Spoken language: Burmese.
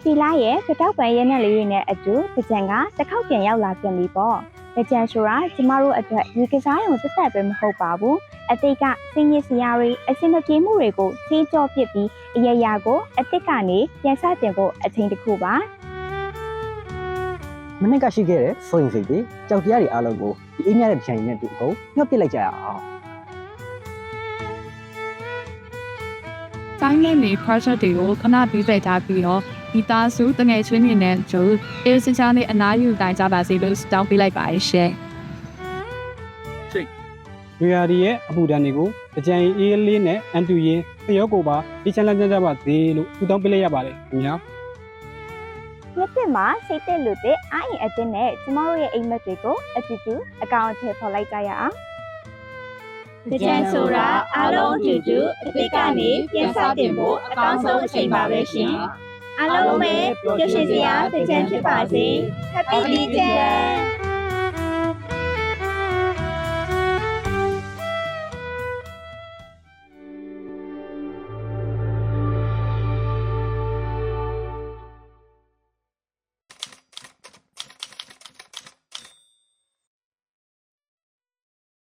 စီလာရဲ့ကတောက်ပံရဲနဲ့လေးတွေနဲ့အတူတကြံကတစ်ခေါက်ပြန်ရောက်လာပြန်ပြီပေါ့တကြံဆိုတာကျမတို့အတွက်ဒီကစားရုံသက်သက်ပဲမဟုတ်ပါဘူးအတိတ်ကစင်ရစရာတွေအစင်မပြေမှုတွေကိုစီးကြောဖြစ်ပြီးအရရာကိုအတိတ်ကနေပြန်ဆတင်ဖို့အချိန်တစ်ခုပါမနေ့ကရှိခဲ့တဲ့စိုးရင်စိတ်တွေကြောက်တရားတွေအားလုံးကိုဒီအေးမြတဲ့ဒီဇိုင်းနဲ့တူအကုန်ညှော့ပစ်လိုက်ကြရအောင် တိုင်းနဲ့နေ project တွေကိုခဏပြီးပြထားပြီးတော့ဒီသားစုတငယ်ချင်းတွေနဲ့ကျိုးအေးစချားနဲ့အနားယူတိုင်းကြပါစေလို့တောင်းပေးလိုက်ပါရှင် ရွေရာဒီရဲ့အပူဓာတ်တွေကိုကြံအေးလေးနဲ့အန်တူရင်သရောကိုပါဒီချန်လန်ကြပါသေးလို့ထူတောင်းပေးလိုက်ရပါတယ်ခင်ဗျာ နှစ်သစ်မှာစိတ်သက်လူသစ်အရင်အတင်းနဲ့ကျမတို့ရဲ့အိမ်မက်တွေကိုအတူတူအကောင့်အထည်ဖော်လိုက်ကြရအောင်တကြံဆိုတာအားလုံးအတူတူအတိတ်ကနေပြန်ဆတင်ဖို့အကောင်းဆုံးအချိန်ပါပဲရှင်အားလုံးပဲပျော်ရွှင်စရာတကြံဖြစ်ပါစေ Happy တကြံ